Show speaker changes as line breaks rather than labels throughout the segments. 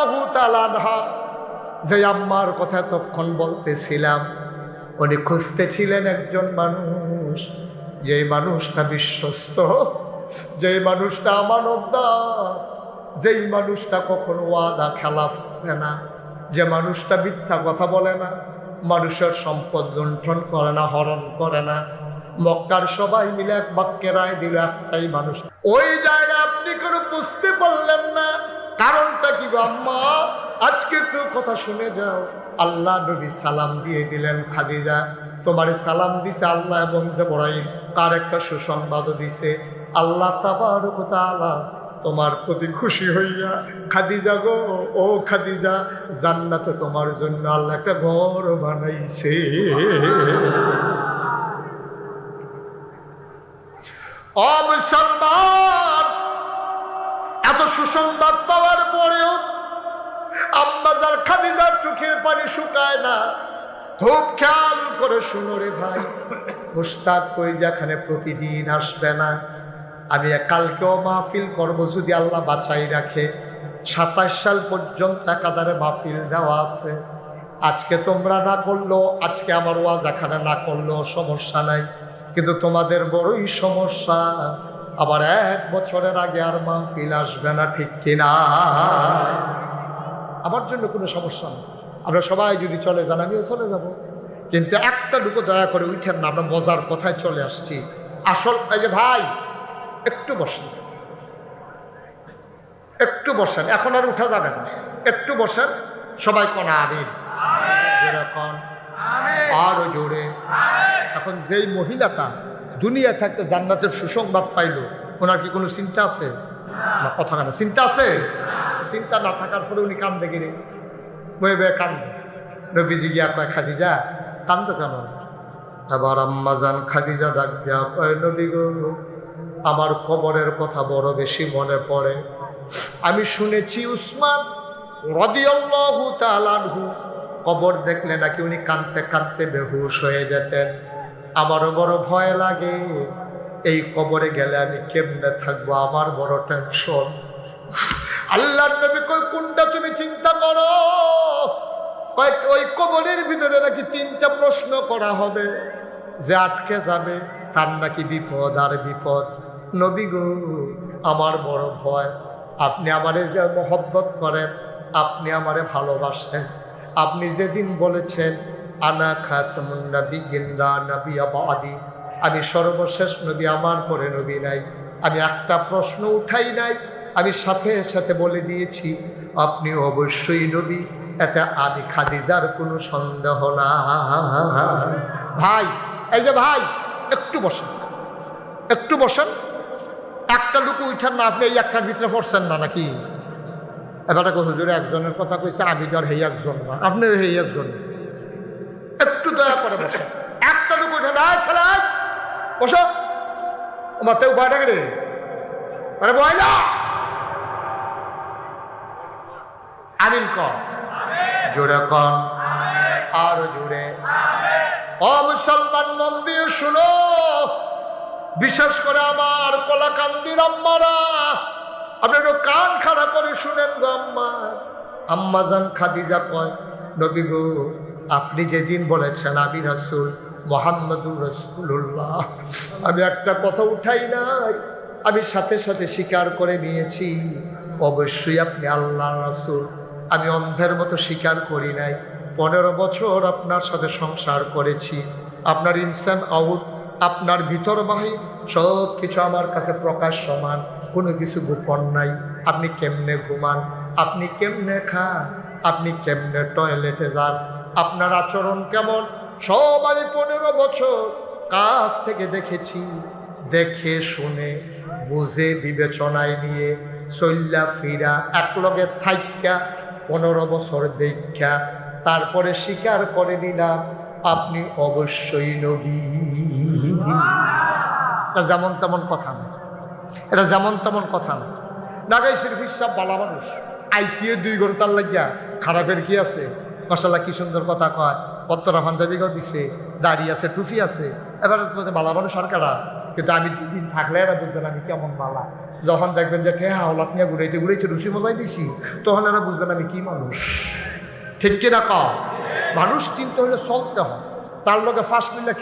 রাদিয়াল্লাহু তাআলা আনহা, যে আম্মার কথা তখন বলতেছিলাম, উনি খুঁজতেছিলেন একজন মানুষ, যেই মানুষটা বিশ্বস্ত, যেই মানুষটা আমানতদার, যেই মানুষটা কখনো ওয়াদা খেলাফ করে না, যে মানুষটা মিথ্যা কথা বলে না, মানুষের সম্পদ লুণ্ঠন করে না, হরণ করে না। মক্কার সবাই মিলে এক বাক্যে রায় দিল, একটাই মানুষ। ওই জায়গায় আপনি কোনো বুঝতে পারলেন না, কারণটা কি গো আম্মা? আজকে একটু কথা শুনে যাও। আল্লাহ নবী সালাম দিয়ে দিলেন, খাদিজা তোমারে সালাম দিছে আল্লাহ এবং জিবরাইল, তার একটা সুসংবাদও দিছে। আল্লাহ তাবারক ওয়া তাআলা তোমার প্রতি খুশি হইয়া, খাদিজা গো, ও খাদিজা, জান্নাতে তোমার জন্য আল্লাহ একটা ঘর বানাইছে। ও মুসলমান, এত সুসংবাদ পাওয়ার পরেও আম্মাজার খাদিজার চোখের পানি শুকায় না। খুব খেয়াল করে শুনো রে ভাই, মুশতাক ফৈজা খানে প্রতিদিন আসবে না। আমি কালকেও মাহফিল করব যদি আল্লাহ বাঁচাই রাখে। 27 সাল পর্যন্ত একাধারে মাহফিল দেওয়া আছে। আজকে তোমরা না করলেও, আজকে আমার ওয়াজ এখানে না করলেও সমস্যা নাই, কিন্তু তোমাদের বড়ই সমস্যা, আবার 1 বছরের আগে আর মাহফিল আসবে না, ঠিক কিনা? আমার জন্য কোনো সমস্যা নেই, আমরা সবাই যদি চলে যান আমিও চলে যাব, কিন্তু একটা টুকু দয়া করে উঠেন না, আমরা মজার কথায় চলে আসছি। আসল এই যে ভাই, একটু বসেন, একটু বসেন, এখন আর উঠা যাবে না, একটু বসেন সবাই। কোন আমিন, জোরে কোন, আরো জোরে। এখন যেই মহিলাটা দুনিয়া থাকতে জান্নাতের সুসংবাদ পাইল, ওনার কি কোনো চিন্তা আছে? না, কথা না, চিন্তা আছে? চিন্তা না থাকার পরে উনি কান্দে গিরে, বয়ে বয়ে কান্দে। নবীজি গিয়া কয়, খাদিজা কান্দো কেন? আবার আম্মাজান খাদিজা ডাক দিয়া কয়, নবী গো, আমার কবরের কথা বড় বেশি মনে পড়ে। আমি শুনেছি উসমান রাদিয়াল্লাহু তাআলা আনহু কবর দেখলে নাকি উনি কাঁদতে কাঁদতে বেহুশ হয়ে যেতেন। আমারও বড় ভয় লাগে, এই কবরে গেলে আমি কেমনে থাকবো, আমার বড় টেনশন। আল্লাহর নবী কই, কোনটা তুমি চিন্তা করো? কয়, ওই কবরের ভিতরে নাকি 3টা প্রশ্ন করা হবে, যে আটকে যাবে তার নাকি বিপদ আর বিপদ। নবী গো, আমার বড় ভয়। আপনি আমারে যে মহব্বত করেন, আপনি আমারে ভালোবাসেন, আপনি যেদিন বলেছেন আনা খাতামুন নাবিয়্যিন লা নাবিয়্যা বাদি, আমি সর্বশেষ নবী, আমার পরে নবী নাই, আমি একটা প্রশ্ন উঠাই নাই, আমি সাথে সাথে বলে দিয়েছি আপনি অবশ্যই নবী, এতে আমি খাদিজার কোনো সন্দেহ না। ভাই, এই যে ভাই, একটু বসেন, একটু বসেন। একটা লোক উঠান না, আপনি এই একটার ভিতরে পড়ছেন না নাকি? এবারে হুজুরে একজনের কথা কইছে, আমি তো আর হেই একজন না, আপনি হেই একজন। একটু দয়া করে বসেন, একটা লোক উঠে না, ছেলে বসো, মাতেও বাড়া রে, আরে বয় না। আমিন কর, জোরে কর, আরো জোরে। ও মুসলমান, মন দিয়ে শুনো, বিশেষ করে আমার কলাকান্দির আম্মারা, আপনারা কান খাড়া করে শুনেন গো আম্মা। আম্মাজান খাদিজা কয়, নবী গো, আপনি যেদিন বলেছেন আমি রাসূল মুহাম্মদুর রাসূলুল্লাহ, আমি একটা কথা উঠাই নাই, আমি সাথে সাথে স্বীকার করে নিয়েছি অবশ্যই আপনি আল্লাহর রাসূল। আমি অন্ধের মতো স্বীকার করি নাই। 15 বছর আপনার সাথে সংসার করেছি, আপনার ইনসান আউট, আপনার ভিতর বাহির সব কিছু আমার কাছে প্রকাশ্যমান, কোনো কিছু গোপন নাই। আপনি কেমনে ঘুমান, আপনি কেমনে খান, আপনি কেমনে টয়লেটে যান, আপনার আচরণ কেমন, সব আমি 15 বছর কাছ থেকে দেখেছি। দেখে শুনে বুঝে বিবেচনায় নিয়ে চল্লা ফিরা একলগে থাইকা 15 বছর দেখা তারপরে স্বীকার করে নিলাম আপনি অবশ্যই নবী। এটা যেমন তেমন কথা না, এটা যেমন তেমন কথা না। নাগাই শরীফ সাহেব বালা মানুষ, আইসিএ 2 ঘন্টার লাগিয়া, খারাপের কি আছে? মাশাআল্লাহ কি সুন্দর কথা কয়, পত্তরা পাঞ্জাবিও দিছে, দাড়ি আছে, টুপি আছে, এবার বালা মানুষ সরকারা। কিন্তু আমি 2 দিন থাকলে এরা বুঝবেন আমি কেমন বালা। যখন দেখবেন যে ঠেহা হলাত নিয়ে ঘুরাইতে ঘুরাইতে রুচি মজাই দিছি, তখন এরা বুঝবেন আমি কি মানুষ। ঠিক কিনা কম? মানুষ চিন্তা হলে চলতে হয়, তার লগে ফার্স্ট নিলে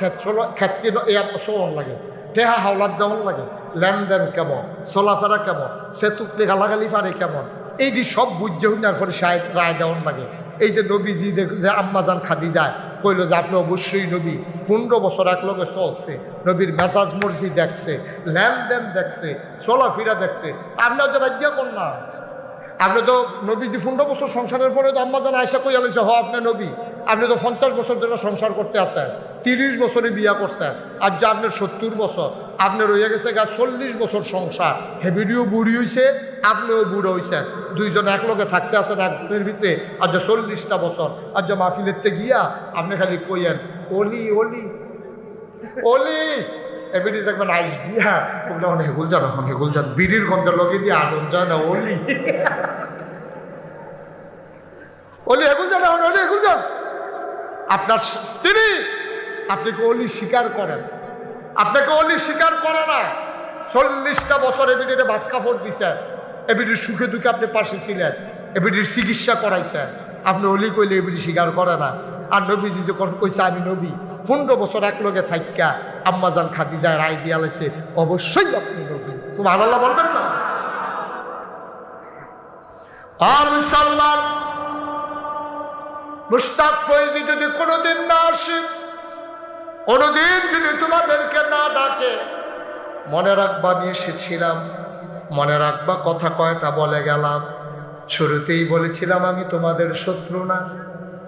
খেত কিনো চলন লাগে, ঠেহা হাওলাত দেওয়ান লাগে, লেনদেন কেমন, চলাফেরা কেমন, সে তুকলে গালাগালি পারে কেমন, এইটি সব বুঝে হইনার পরে রায় দেওয়ান লাগে। এই যে নবীজি যে আম্মাজান খাদিজা কইল যে আপনি অবশ্যই নবী, 15 বছর একলগে চলছে, নবীর মেজাজ মর্জি দেখছে, লেনদেন দেখছে, চলাফেরা দেখছে, আপনার তো রাজ্ঞা কর না। আপনি তো নবীজি 15 বছর সংসারের পরে তো আম্মাজান আয়সা কই আলেছে হ আপনি নবী, আপনি তো 50 বছর ধরে সংসার করতে আসেন, 30 বছরে বিয়া করছেন, আর যা আপনার 70 বছর, আপনার রয়ে গেছে গা 40 বছর সংসার, হেবিডিও বুড়ি হয়েছে, আপনিও বুড়ো হয়েছেন, দুইজন একলগে থাকতে আসেন একজনের ভিতরে, আর যা 40টা বছর, আর যা মাহফিলেতে গিয়া আপনি খালি কইয়েন অলি অলি অলি, এবিডি দেখবেন আইস দিয়া ওগুলো অনেক হেগুল যান, এখন হেগুল যান, বিড়ির গন্ধের লগে দিয়ে আগুন যায় না অলি অলি হেগুল যান, এখন অলি হেগুল যান। আপনার স্ত্রী আপনাকে অলি স্বীকার করেন, আপনাকে অলি স্বীকার করে না। 40টা বছর এবিডিতে ভাত কাপড় দিছেন, এবিডির সুখে দুঃখে আপনি পাশে ছিলেন, এবিডির চিকিৎসা করাইছেন, আপনি অলি কইলে এবিডি স্বীকার করে না। আর নবীজি যখন কইছে আমি নবী, 15 বছর একলগে থাইকা আম্মাজান খাদিজায় রায় দিয়া লাইছে, অবশ্যই আপনি নবী। সুবহানাল্লাহ বলবেন না? আর মুসলমান মুশতাক ফয়জি যদি কোনোদিন না আসে, কোনোদিন যদি তোমাদেরকে না ডাকে, মনে রাখবা আমি এসেছিলাম, মনে রাখবা কথা কয়টা বলে গেলাম। শুরুতেই বলেছিলাম আমি তোমাদের শত্রু না।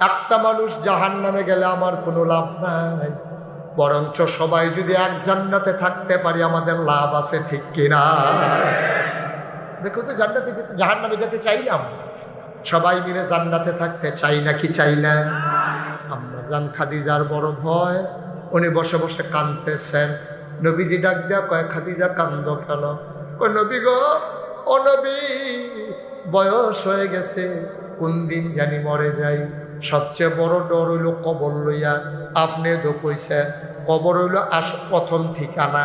একটা মানুষ জাহান্নামে গেলে আমার কোনো লাভ নাই, বরঞ্চ সবাই যদি এক জান্নাতে থাকতে পারি আমাদের লাভ আছে। ঠিক কিনা? দেখো তো জান্নাতে যেতে, জাহান্নামে যেতে চাইলাম, সবাই মিলে জান্নাতে থাকতে চাই না কি চাই না? আম্মাজান খাদিজার বড় ভয়, উনি বসে বসে কাঁদতেছেন। নবীজি ডাক দেয়া কয় খাদিজা কান্দ কেন? কয় নবী গো, ও নবী, বয়স হয়ে গেছে, কোন দিন জানি মরে যাই। সবচেয়ে বড় ডর হইল কবর লইয়া। আপনি তো কইছেন কবর হইল প্রথম ঠিকানা,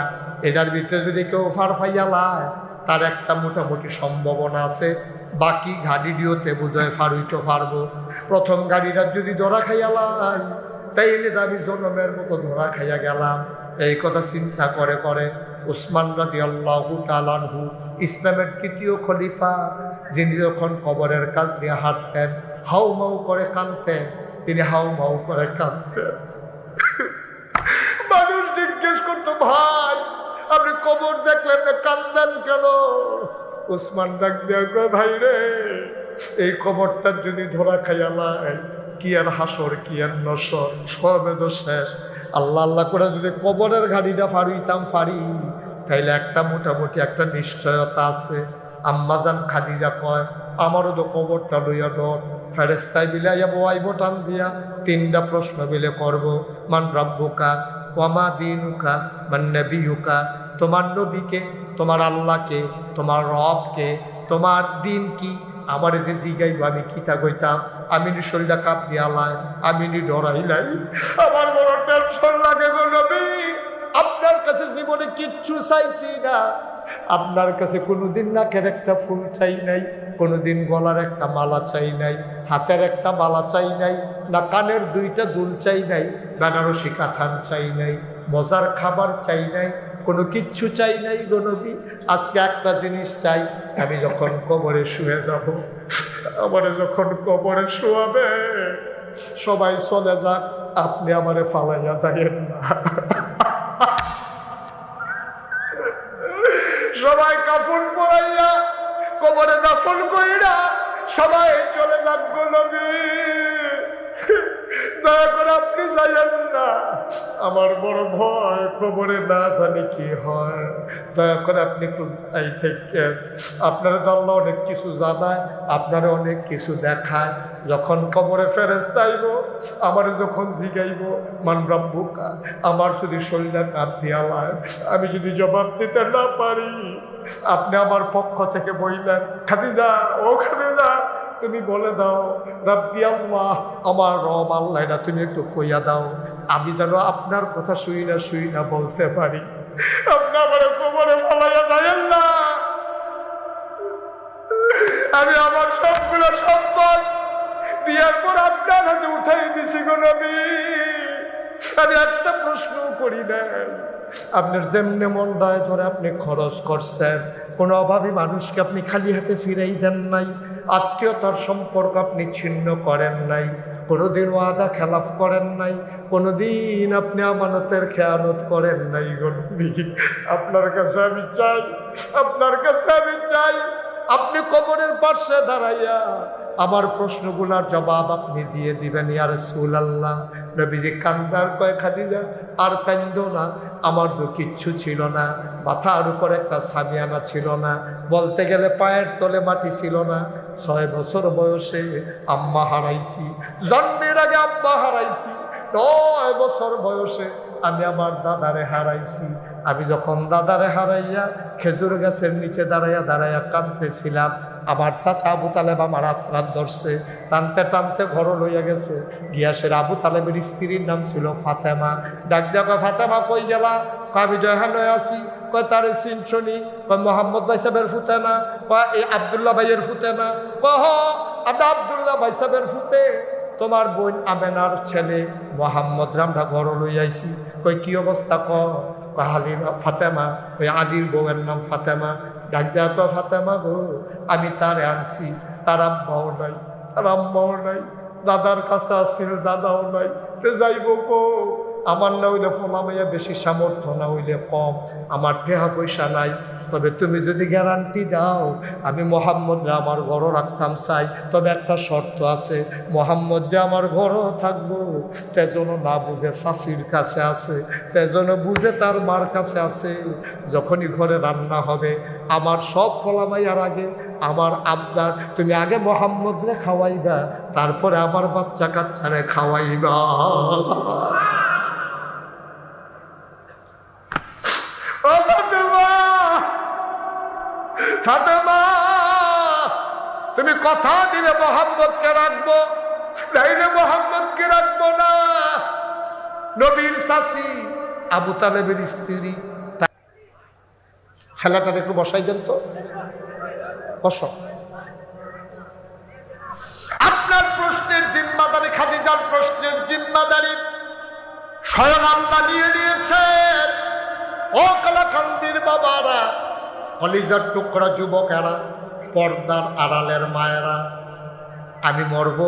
এটার ভিতরে যদি কেউ ফার ফাইয়া লায় তার একটা মোটামুটি সম্ভাবনা আছে, বাকি গাড়িটিওতে বোধহয় ফার হইতে পারবো। প্রথম গাড়িটা যদি ধরা খাইয়া লাই তাইলে আমি জনমের মতো ধরা খাইয়া গেলাম। এই কথা চিন্তা করে করে উসমান রাদিয়াল্লাহু তাআলা আনহু, ইসলামের তৃতীয় খলিফা, যিনি যখন কবরের কাছ দিয়ে হাঁটতেন হাউ মাউ করে কাঁদতেন, তিনি হাউ মাউ করে কাঁদতেন। মানুষ জিজ্ঞেস করতো ভাই আপনি কবর দেখলেন না, কাঁদেন কেন? উসমান ডাক দেয়া কয় ভাই রে, এই কবরটার যদি ধরা খাইয়া লাই কি আর হাসর কি আর নসর, সবে তো শেষ। আল্লাহ আল্লাহ করে যদি কবরের গাড়িটা ফাড়িতাম ফাড়ি, তাইলে একটা মোটামুটি একটা নিশ্চয়তা আছে। আম্মাজান খাদিজা কয় আমারও তো কবরটা লইয়া ডর, ফেরেস্তায় বিলাইয়া বয়াইব টান দিয়া 3টা প্রশ্ন বিলে করব। মান রাব্বুকা ওয়ামা দীনুকা মান নবিয়ুকা, তোমার নবীকে, তোমার আল্লাহকে, তোমার রবকে, তোমার দিন কি? আমার যে জিগাইব আমি কিতা কইতাম? আমি নি শরীরটা কাপ দিয়ালাই, আমি নি ডরাইলাই, আমার বড় টেনশন লাগে গো নবী। আপনার কাছে জীবনে কিচ্ছু চাইছি না, আপনার কাছে কোনোদিন নাকের একটা ফুল চাই নাই, কোনোদিন গলার একটা মালা চাই নাই, হাতের একটা মালা চাই নাই, না কানের 2টা দুল চাই নাই, বেনারসি কাঁথান চাই নাই, মজার খাবার চাই নাই, কোনো কিচ্ছু চাই নাই গো নবী। আজকে একটা জিনিস চাই, আমি যখন কবরে শুয়ে যাব, আমারে যখন কবরে শোয়াবে সবাই চলে যাক, আপনি আমারে ফালাইয়া যাইয়েন না। সবাই কাফন পরাইয়া কবরে দাফন কইরা সবাই চলে যাক গো নবী, দয়া করে আপনি যাইয়েন না, আমার বড় ভয় কবরে না জানি কি হয়, দয়া করে আপনি একটু যাই থেকে। আপনারা তো আল্লাহ অনেক কিছু জানায়, আপনারা অনেক কিছু দেখায়। যখন কবরে ফেরেশতা আইব, আমার যখন জিগাইব মান রাব্বুকা, আমার যদি শরীরটা কাঁপ দিয়ালায়, আমি যদি জবাব দিতে না পারি, আপনি আমার পক্ষ থেকে বললেন খাদিজা, ও খাদিজা তুমি বলে দাও রাব্বি আল্লাহ, আমার রব আল্লাহ, এটা তুমি একটু কইয়া দাও, আমি যেন আপনার কথা শুই না বলতে পারি। আপনি আমার কবরে ফালাইয়া যাইয়েন না, আমি আমার সবগুলো সম্পদ বিয়ার পর আপনার হাতে উঠাই দিছি গো নবী। আমি একটা প্রশ্ন করি না, আপনার যেমনে মন দায় ধরে আপনি খরচ করছেন, কোনো অভাবী মানুষকে আপনি খালি হাতে ফিরাই দেন নাই, আত্মীয়তার সম্পর্ক আপনি ছিন্ন করেন নাই, কোনোদিন ওয়াদা খেলাফ করেন নাই, কোনোদিন আপনি আমানতের খেয়ানত করেন নাই গো নবী। আপনার কাছে আমি চাই, আপনার কাছে আমি চাই, আপনি কবরের পাশে দাঁড়াইয়া আমার প্রশ্নগুলোর জবাব আপনি দিয়ে দিবেন ইয়া রাসূলুল্লাহ। নবীজি কান্দার কয় খাদিজা আর কান্দো না, আমার তো কিচ্ছু ছিল না, মাথার উপর একটা সামিয়ানা ছিল না, বলতে গেলে পায়ের তলে মাটি ছিল না। 6 বছর বয়সে আম্মা হারাইছি, জন্মের আগে আম্মা হারাইছি, 9 বছর বয়সে আমি আমার দাদারে হারাইছি। আমি যখন দাদারে হারাইয়া খেজুর গাছের নিচে দাঁড়াইয়া দাঁড়াইয়া কাঁদতেছিলাম, আমার চাচা আবু তালেব আমার হাত ধরছে, টানতে টানতে ঘর লইয়া গেছে। গিয়াসের আবু তালেবের স্ত্রীর নাম ছিল ফাতেমা। ডাক দিয়া কয়, ফাতেমা কই গেলা? আমি এখানে আছি। কয় তার চিনছনি? কয় মোহাম্মদ ভাই সাহেবের ফুতে না? কয় এই আবদুল্লাহ ভাইয়ের ফুতে না? কহ আমরা আবদুল্লাহ ভাই সাহেবের ফুতে, তোমার বোন আমেনার ছেলে মোহাম্মদ রামটা ঘর লইয়াইছি। কই কি অবস্থা? কাহালির ফাতেমা, ওই আলীর বউয়ের নাম ফাতেমা। ডাক দেয়া তো ফাতেমা গো, আমি তারে আনছি, তার আব্বাও নাই, তার আম্মাও নাই, দাদার কাছে আসছিল, দাদাও নাই, তে যাইব কো? আমার না হইলে ফোলা মাইয়া বেশি সামর্থ্য, না হইলে কম, আমার টেহা পয়সা নাই, তবে তুমি যদি গ্যারান্টি দাও আমি মোহাম্মদরা আমার ঘরও রাখতাম চাই, তবে একটা শর্ত আছে, মোহাম্মদ যে আমার ঘরও থাকবো, তে যেন না বুঝে শাশির কাছে আছে, তে যেন বুঝে তার মার কাছে আছে। যখনই ঘরে রান্না হবে আমার সব ফলামাইয়ার আগে আমার আবদার, তুমি আগে মোহাম্মদরে খাওয়াইবা, তারপরে আমার বাচ্চা কাচ্চারে খাওয়াইবা। ফাতেমা, তুমি কথা দিলে মোহাম্মদকে রাখবো, নাইলে মোহাম্মদকে রাখবো না। নবীর শাশি আবু তালেবের স্ত্রী, ছেলেটার একটু বসাই দেন তো, বসো। আপনার প্রশ্নের জিম্মাদারি, খাদিজার প্রশ্নের জিম্মাদারি স্বয়ং আল্লাহ নিয়ে নিয়েছেন। ও কালাকান্দির বাবারা, কলিজার টুকরা যুবকেরা, পর্দার আড়ালের মায়েরা, আমি মরব,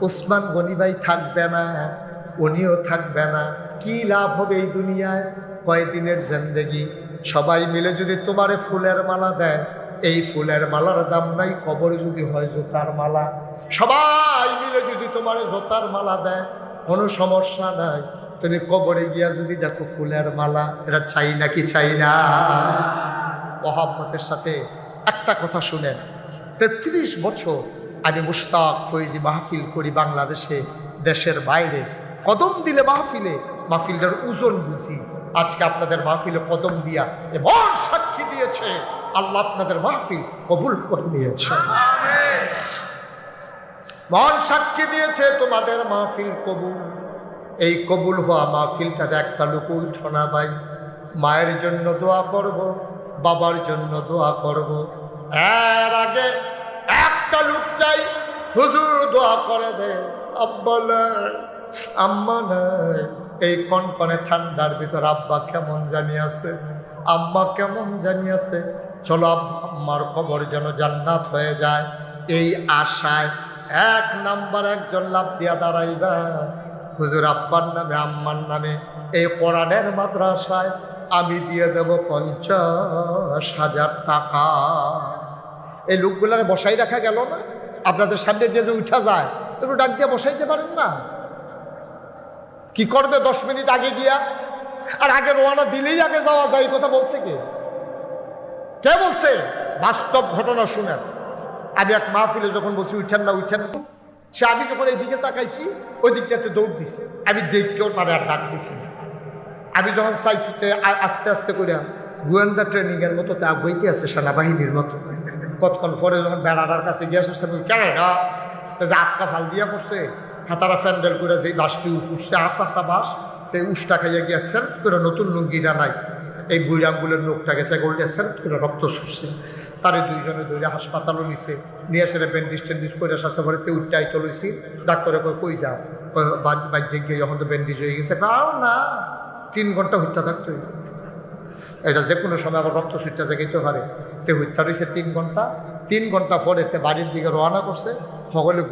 উসমান গনি ভাই থাকবে না, উনিও থাকবে না, কি লাভ হবে এই দুনিয়ায়? কয়দিনের জিন্দেগি, সবাই মিলে যদি তোমারে ফুলের মালা দেয়, এই ফুলের মালার দাম নাই কবরে যদি হয় জুতার মালা। সবাই মিলে যদি তোমারে জুতার মালা দেয়, কোনো সমস্যা নাই, তুমি কবরে গিয়া যদি দেখো ফুলের মালা, এটা চাই নাকি চাই না? মোহাম্মদের সাথে একটা কথা শুনেন, 33 বছর আমি মুশতাক ফৈজি মাহফিল করি বাংলাদেশে, দেশের বাইরে, কদম দিলে মাহফিলে, মাহফিলটার ওজন বুঝি। আজকে আপনাদের মাহফিলে কদম দিয়া এমন সাক্ষী দিয়েছে, আল্লাহ আপনাদের মাহফিল কবুল করে নিয়েছে, মন সাক্ষী দিয়েছে তোমাদের মাহফিল কবুল। এই কবুল হওয়া মাহফিলটাতে একটা লোক উঠো না ভাই, মায়ের জন্য দোয়া করব, বাবার জন্য দোয়া করব, এর আগে একটা লোক চাই, হুজুর দোয়া করে দে, আব্বা নাই, আম্মা নাই। এই কনকনে ঠান্ডার ভিতর আব্বা কেমন জানি আছে, আম্মা কেমন জানি আছে, চলো আব্বা আম্মার কবর যেন জান্নাত হয়ে যায়, এই আশায় 1 নাম্বার একজন লাভ দিয়া দাঁড়াইবা, হুজুর আব্বার নামে আম্মার নামে এই কোরআনের মাদ্রাসায় আমি দিয়ে দেব 50,000 টাকা। এই লোকগুলারে বসাই রাখা গেল না? আপনাদের সামনে দিয়ে যে উঠা যায়, একটু ডাক দিয়ে বসাইতে পারেন না? কি করবে 10 মিনিট আগে গিয়া? আর আগে রোয়ানা দিলেই আগে যাওয়া যায়, কথা বলছে কে বলছে? বাস্তব ঘটনা শুনেন। আমি এক মাহফিলে যখন বলছি উঠেন না উঠেন, সে আমি যখন এই দিকে তাকাইছি ওই দিকটাতে দৌড় দিছে, আমি দেখকেও তারা আর ডাক দিছি। আমি যখন চাইছি আস্তে আস্তে করে গোয়েন্দা ট্রেনিংয়ের মতো তা বইতে আছে, সেনাবাহিনীর মতো। কতক্ষণ পরে যখন বেড়াটার কাছে গিয়ে আসছে, কেন না যে আটকা ফাল দিয়া পড়ছে, হাতারা ফ্যান্ডেল করে যে বাসটি উঠছে, আসা বাস, তো উষ্টা খাইয়া গিয়া সেলফ করে নতুন লুঙ্গিটা নাই, এই বুড়ি আঙ্গুলের নোকটা গেছে গোল্ডে সেলফ করে রক্ত ছুটছে। তারে দুইজনে ধরে হাসপাতালও নিছে, নিয়ে এসে ব্যান্ডেজ টেন্ডিজ করে সারছে, ঘরে তে উঠটাই তো লইছি। ডাক্তারে কই যাও, বাজ্যে গিয়ে যখন তো ব্যান্ডেজ হয়ে গেছে, পাও না 3 ঘন্টা হত্যা থাকতো, এটা যে কোনো সময় আবার রক্ত ছুটটা জাগাইতে পারে। তে হত্যা রয়েছে 3 ঘন্টা। 3 ঘন্টা পরে তে বাড়ির দিকে রওনা করছে, সকলে